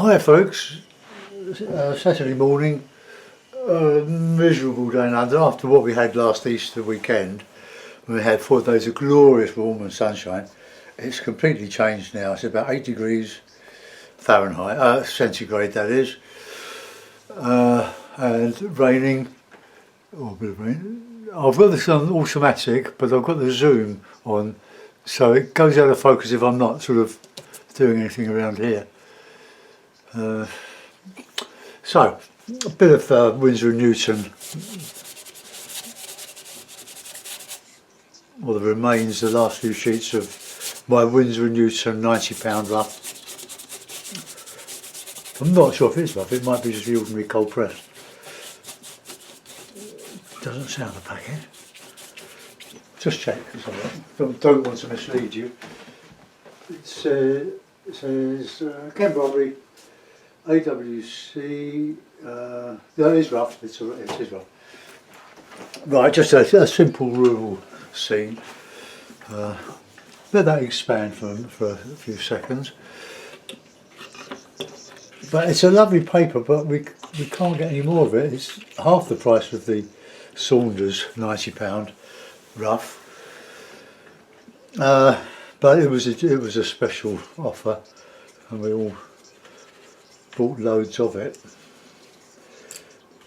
Hi folks, Saturday morning, miserable day in London after what we had last Easter weekend. We had 4 days of glorious warm and sunshine. It's completely changed now. It's about 8 degrees Fahrenheit, centigrade that is, and raining, or a bit of rain. I've got this on automatic, but I've got the zoom on, so it goes out of focus if I'm not sort of doing anything around here. So, a bit of Winsor & Newton, or the remains, the last few sheets of my Winsor & Newton £90 rough. I'm not sure if it's rough, it might be just the ordinary cold press. Doesn't sound the packet. Just check, don't want to mislead you. It says Ken Bromley, AWC, no, it is rough, it is rough. Right, just a simple rural scene. Let that expand for a few seconds. But it's a lovely paper, but we can't get any more of it. It's half the price of the Saunders £90 rough. But it was a special offer, and we all bought loads of it.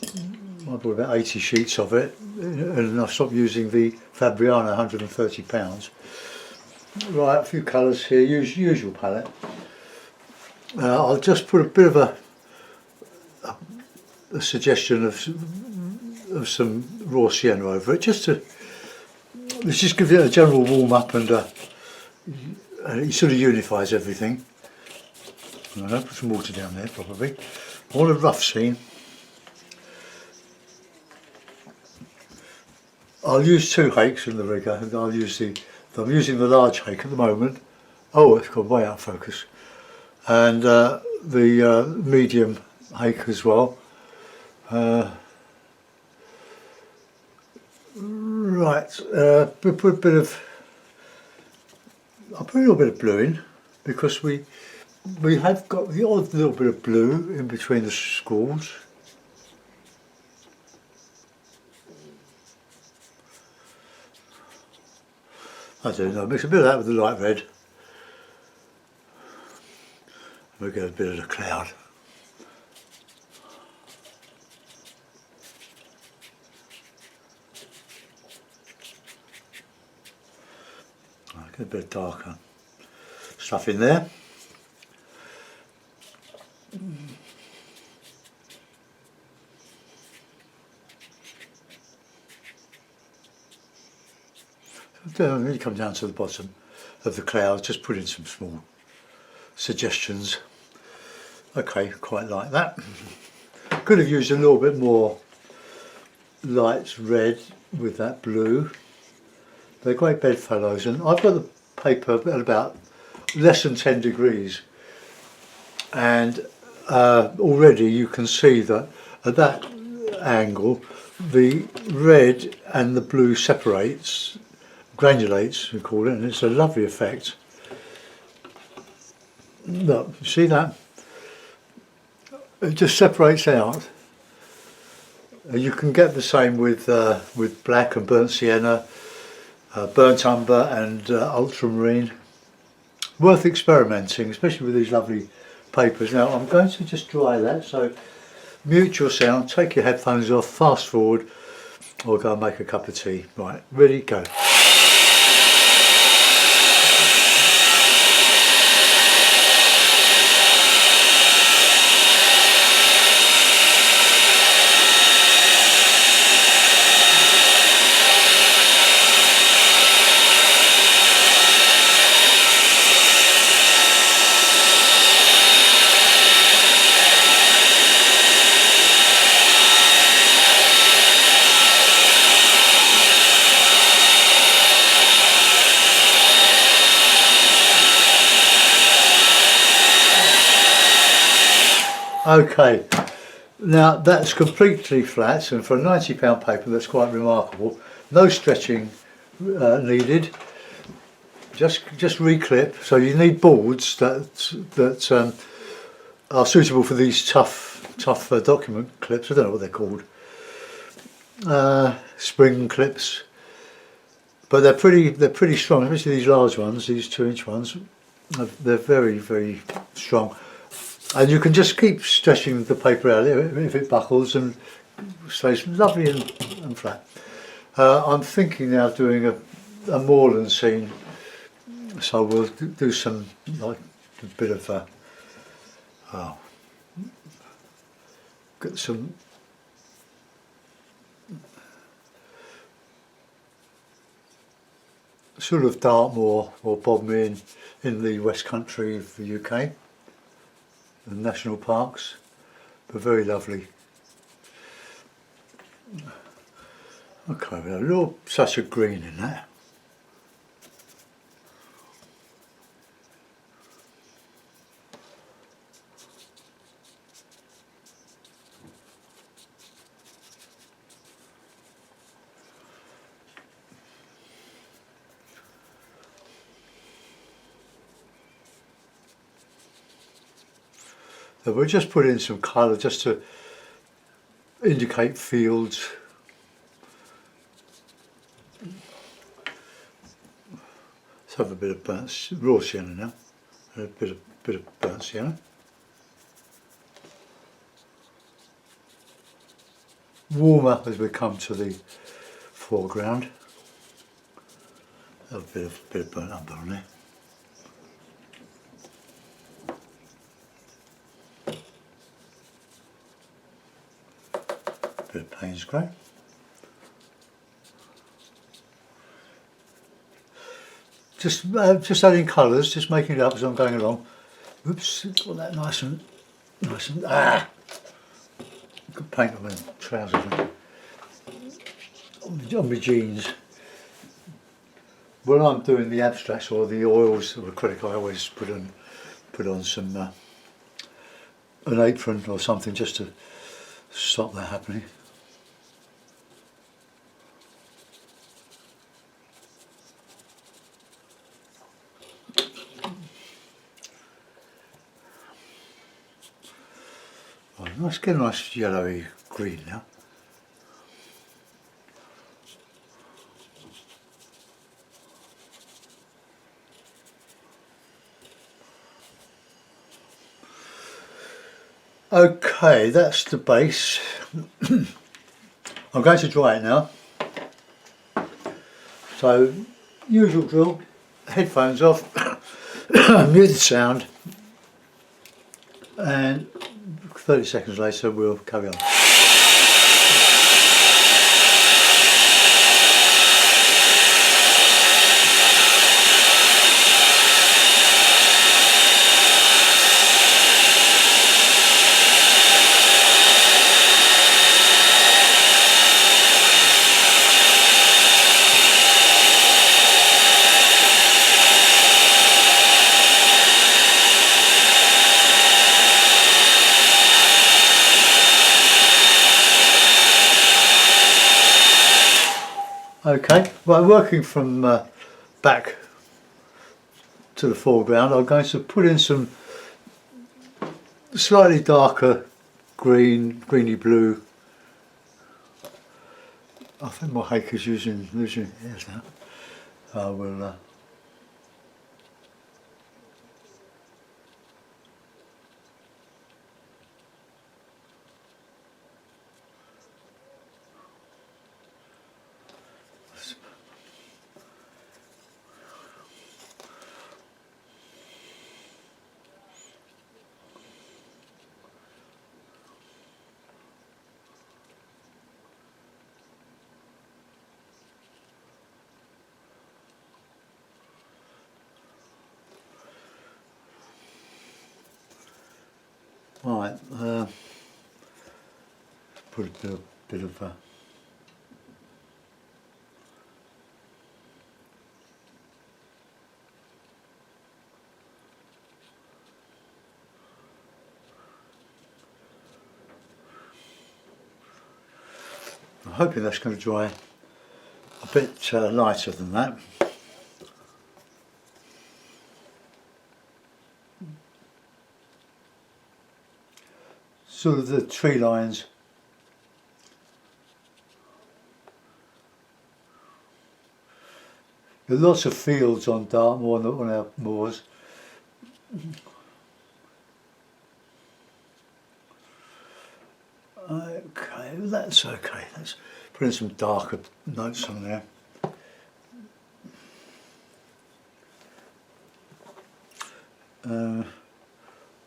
I bought about 80 sheets of it, and I stopped using the Fabriano £130. Right, a few colours here, usual palette. I'll just put a bit of a suggestion of some raw sienna over it, let's just give it a general warm up, and it sort of unifies everything. I'll put some water down there probably. I want a rough scene. I'll use 2 hakes in the rigger, and I'm using the large hake at the moment. Oh, it's gone way out of focus. And the medium hake as well. Right, put a bit of. I'll put a little bit of blue in, because we have got the odd little bit of blue in between the schools. I don't know, mix a bit of that with the light red. We'll get a bit of the cloud. I'll get a bit of darker stuff in there. Then when you come down to the bottom of the cloud, just put in some small suggestions. Okay, quite like that. Could have used a little bit more light red with that blue. They're great bedfellows, and I've got the paper at about less than 10 degrees, and already you can see that at that angle the red and the blue separates, granulates we call it, and it's a lovely effect. Look, see that? It just separates out. You can get the same with black and burnt sienna, burnt umber and ultramarine. Worth experimenting, especially with these lovely papers. Now I'm going to just dry that, so mute your sound, take your headphones off, fast forward, or go and make a cup of tea. Right, ready, go. Okay, now that's completely flat, and for a £90 paper that's quite remarkable. No stretching needed, just reclip. So you need boards that are suitable for these tough document clips. I don't know what they're called. Spring clips, but they're pretty strong, especially these large ones, these 2-inch ones. They're very strong, and you can just keep stretching the paper out if it buckles and stays lovely and flat. I'm thinking now of doing a moorland scene, so we'll do some like a bit of get some sort of Dartmoor or Bodmin in the West Country of the UK, the national parks, but very lovely. Okay, we have a little touch of green in that. So we'll just put in some colour just to indicate fields. Let's have a bit of burnt raw sienna now. A bit of burnt sienna. Warmer as we come to the foreground. A bit of burnt umber on there. Bit of Payne's grey. Just adding colours, just making it up as I'm going along. Oops, got that nice and Good paint on my trousers, on my jeans. When I'm doing the abstracts or the oils or acrylic, I always put on some an apron or something just to stop that happening. Let's get a nice yellowy green now. Okay, that's the base. I'm going to dry it now. So, usual drill, headphones off, mute the sound, and 30 seconds later we'll carry on. Okay, well, working from back to the foreground, I'm going to put in some slightly darker green, greeny blue. I think my hake is losing hairs now. I will right, put a bit of I'm hoping that's going to dry a bit lighter than that. sort of the tree lines. There are lots of fields on Dartmoor on our moors. Okay, that's okay. Let's put in some darker notes on there.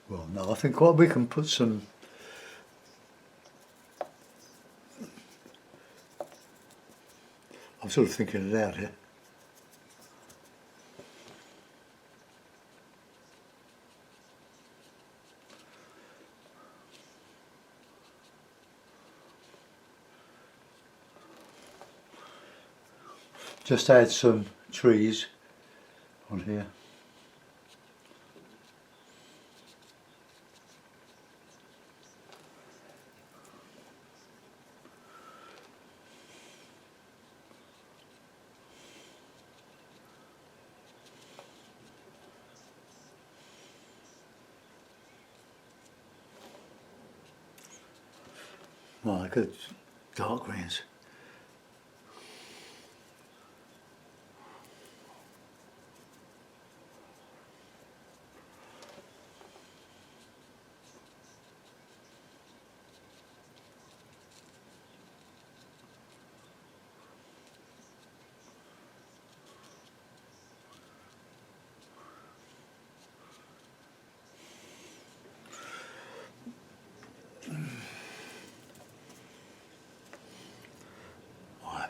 Well, no, I think we can put some. I'm sort of thinking it out here. Just add some trees on here. Oh, good dark greens.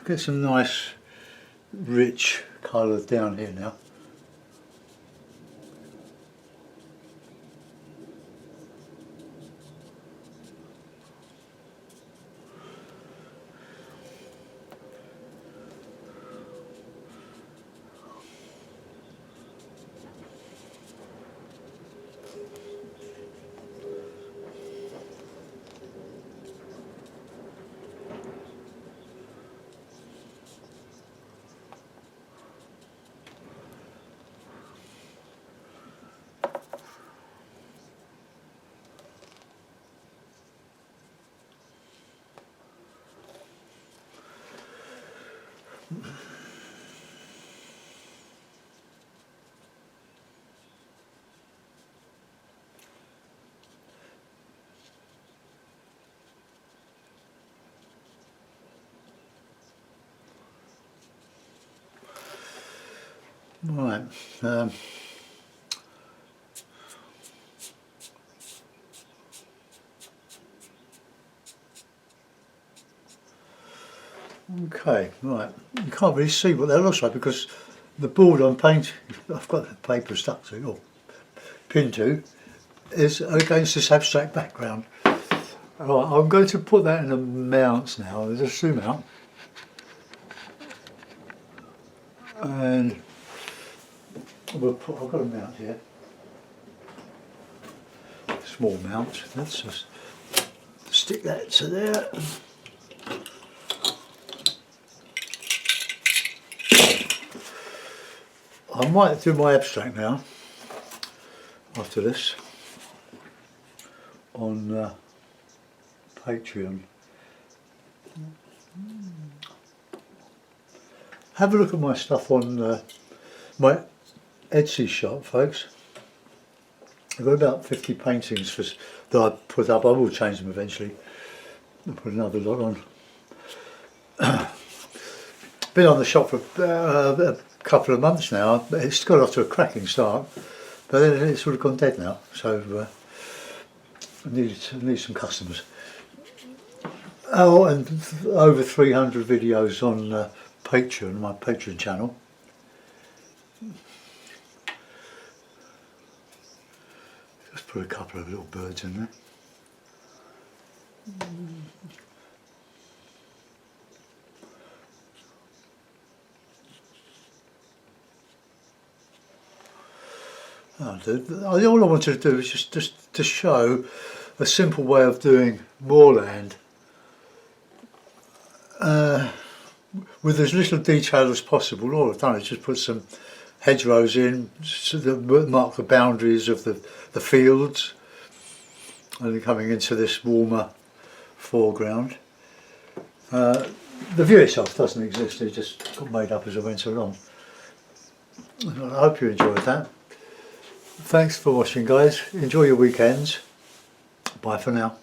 Get some nice rich colour down here now. Right. Okay, right. You can't really see what that looks like because the board I'm painting, I've got the paper stuck to or pinned to, is against this abstract background. Right, I'm going to put that in the mounts now. There's a zoom out. And I've got a mount here, small mount. Let's just stick that to there. I might do my abstract now, after this, on Patreon. Have a look at my stuff on my Etsy shop, folks. I've got about 50 paintings that I put up. I will change them eventually. I'll put another lot on. Been on the shop for a couple of months now. It's got off to a cracking start, but then it's sort of gone dead now. So I need some customers. Oh, and over 300 videos on Patreon, my Patreon channel. Just put a couple of little birds in there. All I wanted to do is just to show a simple way of doing moorland with as little detail as possible. All I've done is just put some hedgerows in so that mark the boundaries of the fields, and coming into this warmer foreground. The view itself doesn't exist, it just got made up as I went along. I hope you enjoyed that. Thanks for watching, guys. Enjoy your weekends. Bye for now.